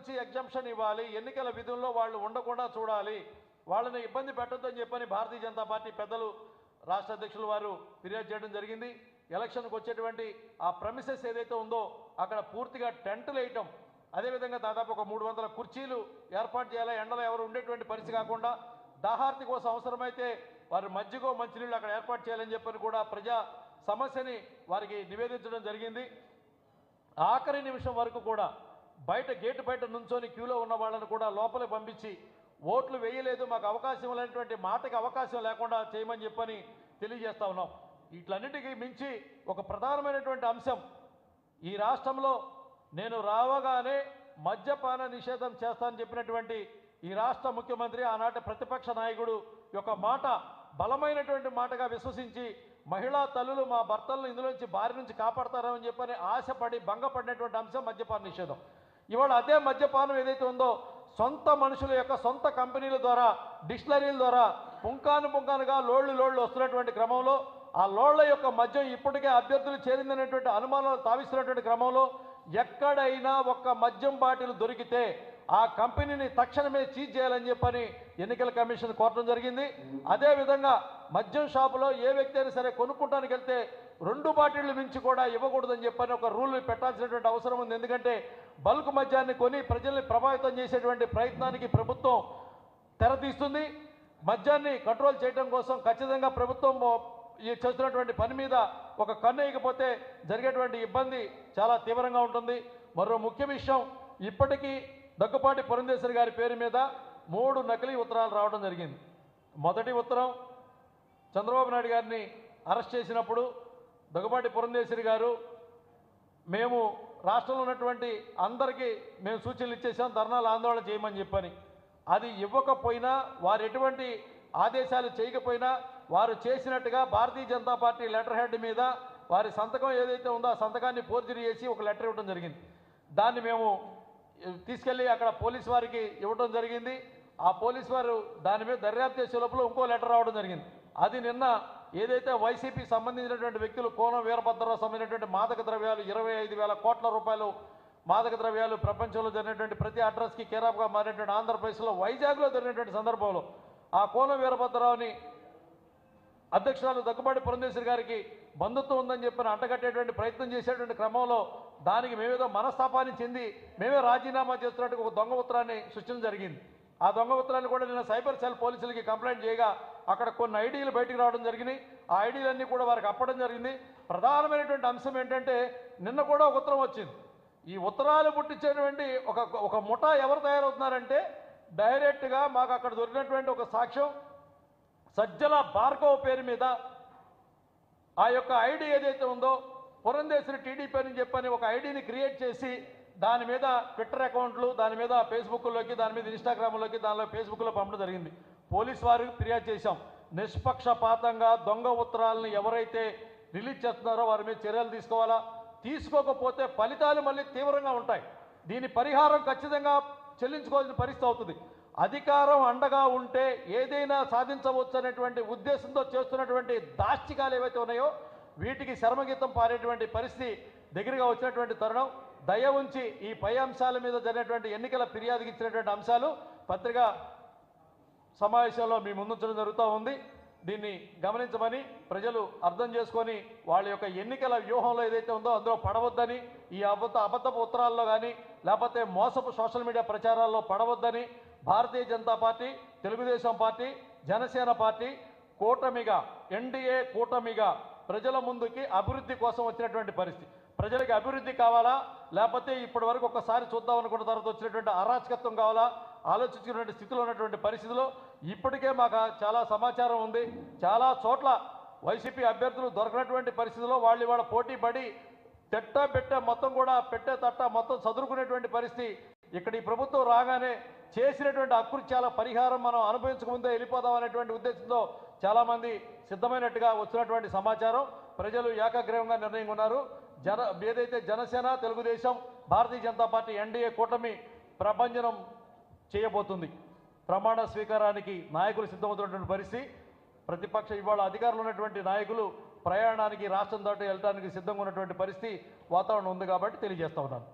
నుంచి ఎగ్జంప్షన్ ఇవ్వాలి, ఎన్నికల విధుల్లో వాళ్ళు ఉండకుండా చూడాలి, వాళ్ళని ఇబ్బంది పెట్టొద్దని చెప్పని భారతీయ జనతా పార్టీ పెద్దలు రాష్ట్ర అధ్యక్షులు వారు ఫిర్యాదు చేయడం జరిగింది. ఎలక్షన్కి వచ్చేటువంటి ఆ ప్రెమిసెస్ ఏదైతే ఉందో అక్కడ పూర్తిగా టెంట్లు వేయటం, అదేవిధంగా దాదాపు ఒక 300 కుర్చీలు ఏర్పాటు చేయాలి, ఎండలో ఎవరు ఉండేటువంటి పరిస్థితి కాకుండా దాహార్తి కోసం అవసరమైతే వారి మజ్జిగో మంచినీళ్ళు అక్కడ ఏర్పాటు చేయాలని చెప్పని కూడా ప్రజా సమస్యని వారికి నివేదించడం జరిగింది. ఆఖరి నిమిషం వరకు కూడా గేటు బయట నుంచొని క్యూలో ఉన్న వాళ్ళని కూడా లోపలికి పంపించి ఓట్లు వేయలేదు, మాకు అవకాశం లేనటువంటి మాటకి అవకాశం లేకుండా చేయమని చెప్పని తెలియజేస్తా ఉన్నాం. వీటన్నిటికీ మించి ఒక ప్రధానమైనటువంటి అంశం, ఈ రాష్ట్రంలో నేను రావగానే మద్యపాన నిషేధం చేస్తానని చెప్పినటువంటి ఈ రాష్ట్ర ముఖ్యమంత్రి, ఆనాటి ప్రతిపక్ష నాయకుడు యొక్క మాట బలమైనటువంటి మాటగా విశ్వసించి మహిళా తల్లులు మా భర్తలను ఇందులోంచి బారి నుంచి కాపాడతారని చెప్పని ఆశపడి భంగపడినటువంటి అంశం మద్యపాన నిషేధం. ఇవాళ అదే మద్యపానం ఏదైతే ఉందో సొంత మనుషుల యొక్క సొంత కంపెనీల ద్వారా, డిస్టిలరీల ద్వారా పుంకానుగా లోళ్ళు వస్తున్నటువంటి క్రమంలో ఆ లోళ్ల యొక్క మద్యం ఇప్పటికే అభ్యర్థులు చేరిందనేటువంటి అనుమానాలు తావిస్తున్నటువంటి క్రమంలో ఎక్కడైనా ఒక్క మద్యం బాటిల్ దొరికితే ఆ కంపెనీని తక్షణమే సీజ్ చేయాలని చెప్పని ఎన్నికల కమిషన్ కోరడం జరిగింది. అదేవిధంగా మద్యం షాపులో ఏ వ్యక్తి అయినా సరే కొనుక్కుంటానికి వెళ్తే 2 బాటిళ్లు మించి కూడా ఇవ్వకూడదని చెప్పని ఒక రూల్ పెట్టాల్సినటువంటి అవసరం ఉంది. ఎందుకంటే బల్క్ మద్యాన్ని కొని ప్రజల్ని ప్రభావితం చేసేటువంటి ప్రయత్నానికి ప్రభుత్వం తెరతీస్తుంది. మద్యాన్ని కంట్రోల్ చేయడం కోసం ఖచ్చితంగా ప్రభుత్వం చేస్తున్నటువంటి పని మీద ఒక కన్ను వేయకపోతే జరిగేటువంటి ఇబ్బంది చాలా తీవ్రంగా ఉంటుంది. మరో ముఖ్య విషయం, ఇప్పటికీ దగ్గుపాటి పురంధేశ్వరి గారి పేరు మీద 3 నకిలీ ఉత్తరాలు రావడం జరిగింది. మొదటి ఉత్తరం చంద్రబాబు నాయుడు గారిని అరెస్ట్ చేసినప్పుడు దగ్గుపాటి పురంధేశ్వరి గారు, మేము రాష్ట్రంలో ఉన్నటువంటి అందరికీ మేము సూచనలు ఇచ్చేసాం, ధర్నాలు ఆందోళన చేయమని చెప్పని. అది ఇవ్వకపోయినా, వారు ఎటువంటి ఆదేశాలు చేయకపోయినా వారు చేసినట్టుగా భారతీయ జనతా పార్టీ లెటర్ హెడ్ మీద వారి సంతకం ఏదైతే ఉందో ఆ సంతకాన్ని ఫోర్జరీ చేసి ఒక లెటర్ ఇవ్వడం జరిగింది. దాన్ని మేము తీసుకెళ్ళి అక్కడ పోలీసు వారికి ఇవ్వడం జరిగింది. ఆ పోలీసు వారు దాని మీద దర్యాప్తు చేసే లోపల ఇంకో లెటర్ రావడం జరిగింది. అది నిన్న ఏదైతే వైసీపీకి సంబంధించినటువంటి వ్యక్తులు కోనం వీరభద్రరావు సంబంధించినటువంటి మాదక ద్రవ్యాలు 25,000 కోట్ల రూపాయలు మాదక ద్రవ్యాలు ప్రపంచంలో జరిగినటువంటి ప్రతి అడ్రస్కి కేరాఫ్గా మారినటువంటి ఆంధ్రప్రదేశ్లో వైజాగ్లో జరిగినటువంటి సందర్భంలో ఆ కోనం వీరభద్రరావుని అధ్యక్షురాలు దగ్గుబాటి పురంధేశ్వరి గారికి బంధుత్వం ఉందని చెప్పిన అంటగట్టేటువంటి ప్రయత్నం చేసేటువంటి క్రమంలో దానికి మేమేదో మనస్తాపాన్ని చెంది మేమే రాజీనామా చేస్తున్నట్టు ఒక దొంగ ఉత్తరాన్ని సృష్టించడం జరిగింది. ఆ దొంగ ఉత్తరాన్ని కూడా నిన్న సైబర్ సెల్ పోలీసులకి కంప్లైంట్ చేయగా అక్కడ కొన్ని ఐడీలు బయటికి రావడం జరిగినాయి. ఆ ఐడీలన్నీ కూడా వారికి అప్పడం జరిగింది. ప్రధానమైనటువంటి అంశం ఏంటంటే నిన్న కూడా ఒక ఉత్తరం వచ్చింది. ఈ ఉత్తరాలు పుట్టించేటువంటి ఒక ముఠా ఎవరు తయారవుతున్నారంటే డైరెక్ట్గా మాకు అక్కడ దొరికినటువంటి ఒక సాక్ష్యం, సజ్జల భార్గవ్ పేరు మీద ఆ యొక్క ఐడి ఏదైతే ఉందో పురంధేశ్వరి టీడీపీ అని చెప్పని ఒక ఐడిని క్రియేట్ చేసి దాని మీద ట్విట్టర్ అకౌంట్లు, దాని మీద ఫేస్బుక్లోకి, దాని మీద ఇన్స్టాగ్రామ్లోకి, దానిలో ఫేస్బుక్లో పంపడం జరిగింది. పోలీసు వారికి ఫిర్యాదు చేశాం. నిష్పక్షపాతంగా దొంగ ఉత్తరాలను ఎవరైతే రిలీజ్ చేస్తున్నారో వారి మీద చర్యలు తీసుకోవాలా, తీసుకోకపోతే ఫలితాలు మళ్ళీ తీవ్రంగా ఉంటాయి. దీని పరిహారం ఖచ్చితంగా చెల్లించుకోవాల్సిన పరిస్థితి అవుతుంది. అధికారం అండగా ఉంటే ఏదైనా సాధించవచ్చు అనేటువంటి ఉద్దేశంతో చేస్తున్నటువంటి దాష్టికాలు ఏవైతే ఉన్నాయో వీటికి శర్మగీతం పారేటువంటి పరిస్థితి దగ్గరగా వచ్చినటువంటి తరుణం. దయ ఉంచి ఈ పై అంశాల మీద జరిగినటువంటి ఎన్నికల ఫిర్యాదుకి ఇచ్చినటువంటి అంశాలు పత్రికా సమావేశంలో మీ ముందుంచడం జరుగుతూ ఉంది. దీన్ని గమనించమని ప్రజలు అర్థం చేసుకొని వాళ్ళ యొక్క ఎన్నికల వ్యూహంలో ఏదైతే ఉందో అందులో పడవద్దని, ఈ అబద్ధపు ఉత్తరాల్లో కానీ లేకపోతే మోసపు సోషల్ మీడియా ప్రచారాల్లో పడవద్దని Bharatiya Janata party, Telugu Desam party, Janasena party కూటమిగా, ఎన్డీఏ కూటమిగా ప్రజల ముందుకి అభివృద్ధి కోసం వచ్చినటువంటి పరిస్థితి. ప్రజలకి అభివృద్ధి కావాలా, లేకపోతే ఇప్పటి వరకు ఒకసారి చూద్దాం అనుకున్న తర్వాత వచ్చినటువంటి అరాచకత్వం కావాలా, ఆలోచించుకున్నటువంటి స్థితిలో ఉన్నటువంటి పరిస్థితిలో ఇప్పటికే మాకు చాలా సమాచారం ఉంది. చాలా చోట్ల వైసీపీ అభ్యర్థులు దొరకనటువంటి పరిస్థితిలో వాళ్ళు ఇవాళ పోటీ పడి పెట్ట మొత్తం కూడా తట్ట మొత్తం చదువుకునేటువంటి పరిస్థితి. ఇక్కడ ఈ ప్రభుత్వం రాగానే చేసినటువంటి అకృత్యాల పరిహారం మనం అనుభవించకముందే వెళ్ళిపోదాం అనేటువంటి ఉద్దేశంతో చాలామంది సిద్ధమైనట్టుగా వచ్చినటువంటి సమాచారం. ప్రజలు ఏకాగ్రీవంగా నిర్ణయం ఉన్నారు. ఏదైతే జనసేన, తెలుగుదేశం, భారతీయ జనతా పార్టీ ఎన్డీఏ కూటమి ప్రభంజనం చేయబోతుంది. ప్రమాణ స్వీకారానికి నాయకులు సిద్ధమవుతున్నటువంటి పరిస్థితి. ప్రతిపక్ష ఇవాళ అధికారంలో ఉన్నటువంటి నాయకులు ప్రయాణానికి రాష్ట్రం దాటి వెళ్ళడానికి సిద్ధంగా ఉన్నటువంటి పరిస్థితి వాతావరణం ఉంది కాబట్టి తెలియజేస్తా ఉన్నాను.